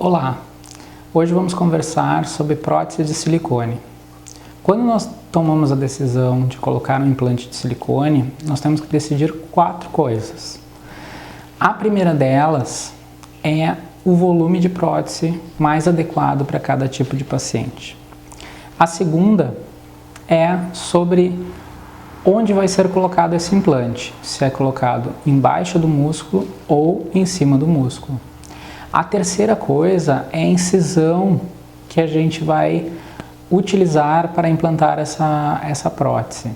Olá! Hoje vamos conversar sobre prótese de silicone. Quando nós tomamos a decisão de colocar um implante de silicone, nós temos que decidir 4 coisas. A primeira delas é o volume de prótese mais adequado para cada tipo de paciente. A segunda é sobre onde vai ser colocado esse implante, se é colocado embaixo do músculo ou em cima do músculo. A terceira coisa é a incisão que a gente vai utilizar para implantar essa prótese.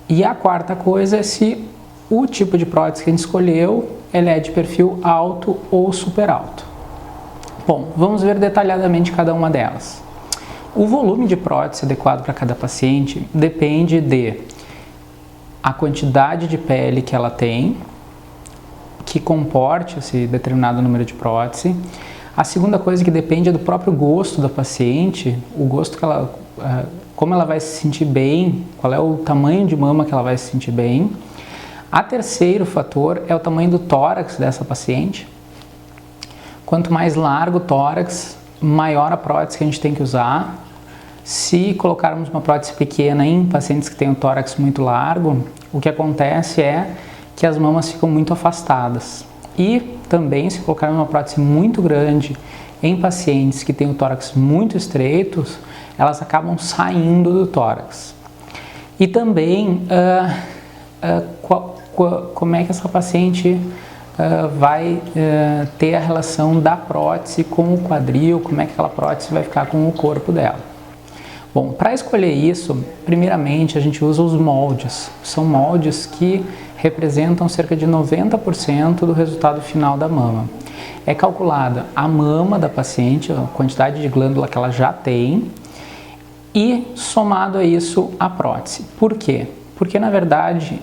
E a quarta coisa é se o tipo de prótese que a gente escolheu ele é de perfil alto ou super alto. Bom, vamos ver detalhadamente cada uma delas. O volume de prótese adequado para cada paciente depende de a quantidade de pele que ela tem, que comporte esse determinado número de prótese. A segunda coisa que depende é do próprio gosto da paciente, o gosto que ela, como ela vai se sentir bem, qual é o tamanho de mama que ela vai se sentir bem. A terceiro fator é o tamanho do tórax dessa paciente. Quanto mais largo o tórax, maior a prótese que a gente tem que usar. Se colocarmos uma prótese pequena em pacientes que têm o tórax muito largo, o que acontece é que as mamas ficam muito afastadas. E também, se colocarmos uma prótese muito grande em pacientes que têm o tórax muito estreito, elas acabam saindo do tórax. E também, como é que essa paciente vai ter a relação da prótese com o quadril, como é que aquela prótese vai ficar com o corpo dela. Bom, para escolher isso, primeiramente a gente usa os moldes. São moldes que representam cerca de 90% do resultado final da mama. É calculada a mama da paciente, a quantidade de glândula que ela já tem, e somado a isso a prótese. Por quê? Porque na verdade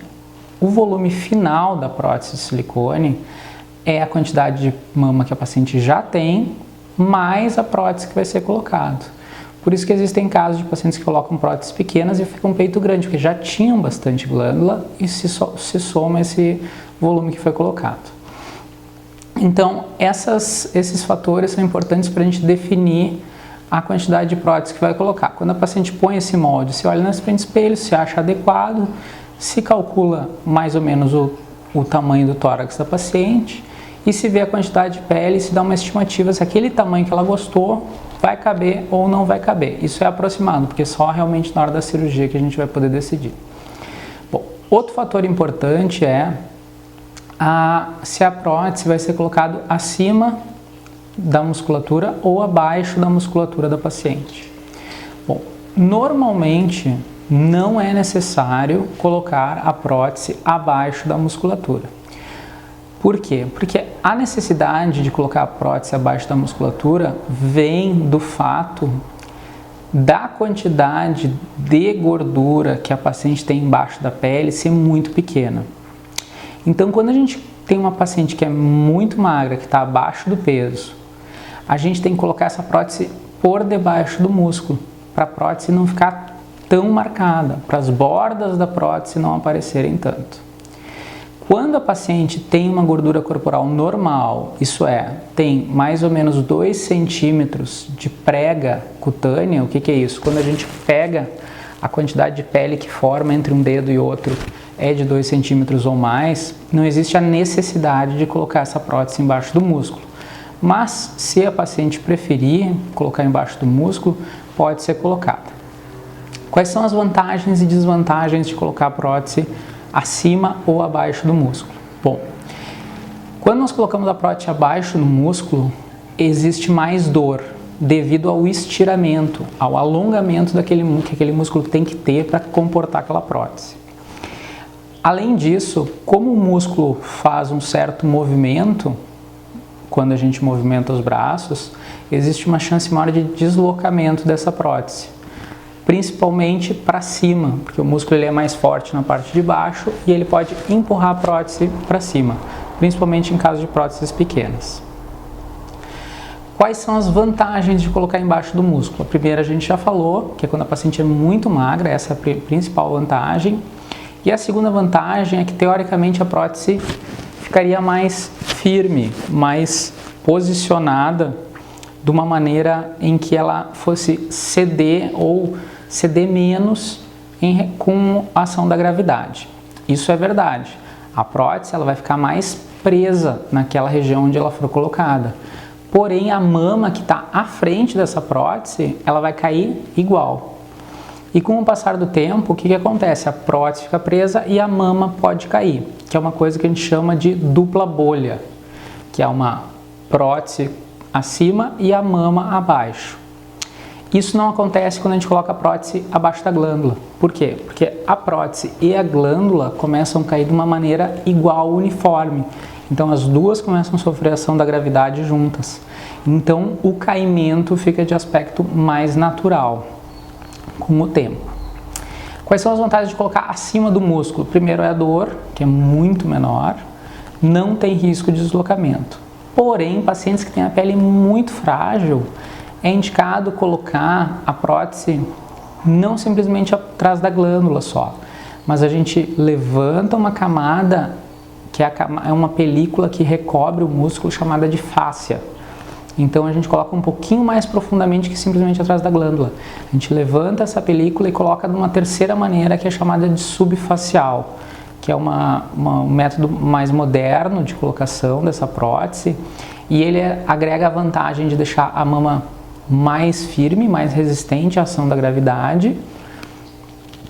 o volume final da prótese de silicone é a quantidade de mama que a paciente já tem, mais a prótese que vai ser colocada. Por isso que existem casos de pacientes que colocam próteses pequenas e ficam com peito grande, porque já tinham bastante glândula e se soma esse volume que foi colocado. Então, esses fatores são importantes para a gente definir a quantidade de prótese que vai colocar. Quando a paciente põe esse molde, se olha no espelho, se acha adequado, se calcula mais ou menos o tamanho do tórax da paciente e se vê a quantidade de pele, se dá uma estimativa se aquele tamanho que ela gostou vai caber ou não vai caber. Isso é aproximado, porque só realmente na hora da cirurgia que a gente vai poder decidir. Bom, outro fator importante é se a prótese vai ser colocada acima da musculatura ou abaixo da musculatura da paciente. Bom, normalmente não é necessário colocar a prótese abaixo da musculatura. Por quê? Porque a necessidade de colocar a prótese abaixo da musculatura vem do fato da quantidade de gordura que a paciente tem embaixo da pele ser muito pequena. Então, quando a gente tem uma paciente que é muito magra, que está abaixo do peso, a gente tem que colocar essa prótese por debaixo do músculo, para a prótese não ficar tão marcada, para as bordas da prótese não aparecerem tanto. Quando a paciente tem uma gordura corporal normal, isso é, tem mais ou menos 2 centímetros de prega cutânea, o que é isso? Quando a gente pega a quantidade de pele que forma entre um dedo e outro é de 2 centímetros ou mais, não existe a necessidade de colocar essa prótese embaixo do músculo. Mas, se a paciente preferir colocar embaixo do músculo, pode ser colocada. Quais são as vantagens e desvantagens de colocar a prótese acima ou abaixo do músculo? Bom, quando nós colocamos a prótese abaixo do músculo, existe mais dor devido ao estiramento, ao alongamento que aquele músculo tem que ter para comportar aquela prótese. Além disso, como o músculo faz um certo movimento, quando a gente movimenta os braços, existe uma chance maior de deslocamento dessa prótese, principalmente para cima, porque o músculo ele é mais forte na parte de baixo e ele pode empurrar a prótese para cima, principalmente em caso de próteses pequenas. Quais são as vantagens de colocar embaixo do músculo? A primeira a gente já falou, que é quando a paciente é muito magra, essa é a principal vantagem. E a segunda vantagem é que teoricamente a prótese ficaria mais firme, mais posicionada de uma maneira em que ela fosse ceder ou ceder menos com a ação da gravidade. Isso é verdade. A prótese ela vai ficar mais presa naquela região onde ela for colocada. Porém, a mama que está à frente dessa prótese, ela vai cair igual. E com o passar do tempo, o que acontece? A prótese fica presa e a mama pode cair, que é uma coisa que a gente chama de dupla bolha, que é uma prótese acima e a mama abaixo. Isso não acontece quando a gente coloca a prótese abaixo da glândula. Por quê? Porque a prótese e a glândula começam a cair de uma maneira igual, uniforme. Então as duas começam a sofrer a ação da gravidade juntas. Então o caimento fica de aspecto mais natural com o tempo. Quais são as vantagens de colocar acima do músculo? Primeiro é a dor, que é muito menor, não tem risco de deslocamento. Porém, pacientes que têm a pele muito frágil, é indicado colocar a prótese não simplesmente atrás da glândula só, mas a gente levanta uma camada, que é uma película que recobre o músculo, chamada de fáscia. Então a gente coloca um pouquinho mais profundamente que simplesmente atrás da glândula. A gente levanta essa película e coloca de uma terceira maneira, que é chamada de subfacial, que é um método mais moderno de colocação dessa prótese, e ele agrega a vantagem de deixar a mama mais firme, mais resistente à ação da gravidade,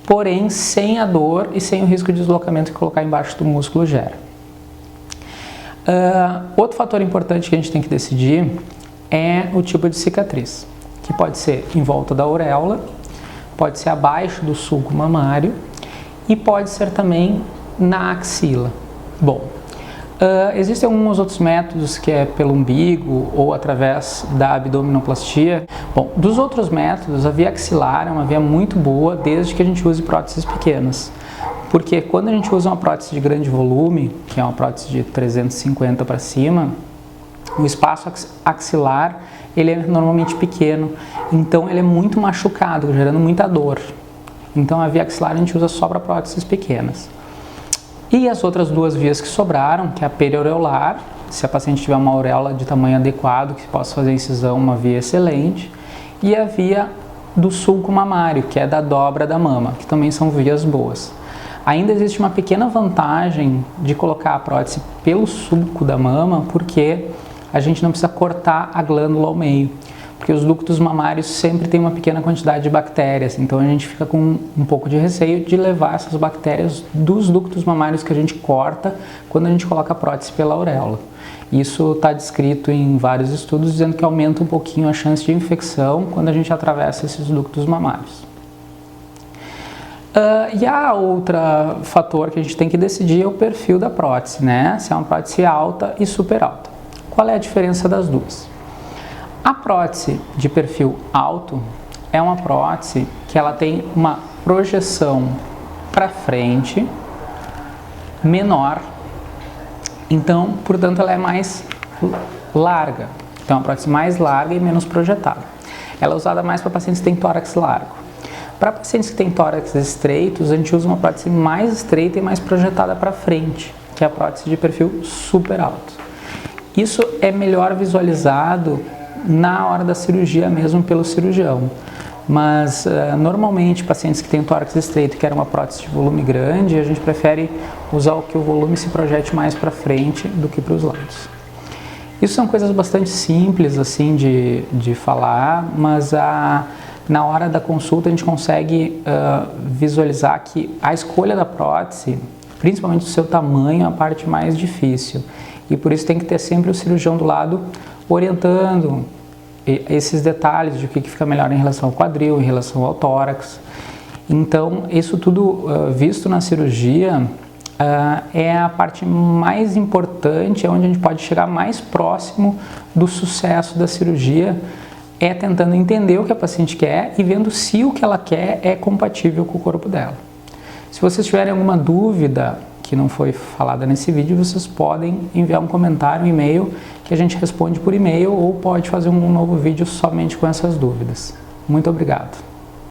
porém sem a dor e sem o risco de deslocamento que colocar embaixo do músculo gera. Outro fator importante que a gente tem que decidir é o tipo de cicatriz, que pode ser em volta da auréola, pode ser abaixo do sulco mamário e pode ser também na axila. Bom, existem alguns outros métodos, que é pelo umbigo ou através da abdominoplastia. Bom, dos outros métodos, a via axilar é uma via muito boa desde que a gente use próteses pequenas. Porque quando a gente usa uma prótese de grande volume, que é uma prótese de 350 para cima, o espaço axilar ele é normalmente pequeno, então ele é muito machucado, gerando muita dor. Então a via axilar a gente usa só para próteses pequenas. E as outras duas vias que sobraram, que é a periaureolar, se a paciente tiver uma auréola de tamanho adequado, que possa fazer incisão, uma via excelente, e a via do sulco mamário, que é da dobra da mama, que também são vias boas. Ainda existe uma pequena vantagem de colocar a prótese pelo sulco da mama, porque a gente não precisa cortar a glândula ao meio, porque os ductos mamários sempre têm uma pequena quantidade de bactérias, então a gente fica com um pouco de receio de levar essas bactérias dos ductos mamários que a gente corta quando a gente coloca a prótese pela auréola. Isso está descrito em vários estudos, dizendo que aumenta um pouquinho a chance de infecção quando a gente atravessa esses ductos mamários. E a outra fator que a gente tem que decidir é o perfil da prótese, né? Se é uma prótese alta e super alta. Qual é a diferença das duas? A prótese de perfil alto é uma prótese que ela tem uma projeção para frente menor, então, portanto, ela é mais larga. Então, é uma prótese mais larga e menos projetada. Ela é usada mais para pacientes que têm tórax largo. Para pacientes que têm tórax estreitos, a gente usa uma prótese mais estreita e mais projetada para frente, que é a prótese de perfil super alto. Isso é melhor visualizado na hora da cirurgia mesmo pelo cirurgião, mas normalmente pacientes que têm tórax estreito e querem uma prótese de volume grande, a gente prefere usar o que o volume se projete mais para frente do que para os lados. Isso são coisas bastante simples assim de falar, mas na hora da consulta a gente consegue visualizar que a escolha da prótese, principalmente do seu tamanho, é a parte mais difícil. E por isso tem que ter sempre o cirurgião do lado orientando esses detalhes de o que fica melhor em relação ao quadril, em relação ao tórax. Então, isso tudo visto na cirurgia é a parte mais importante, é onde a gente pode chegar mais próximo do sucesso da cirurgia, é tentando entender o que a paciente quer e vendo se o que ela quer é compatível com o corpo dela. Se vocês tiverem alguma dúvida que não foi falada nesse vídeo, vocês podem enviar um comentário, um e-mail, que a gente responde por e-mail, ou pode fazer um novo vídeo somente com essas dúvidas. Muito obrigado!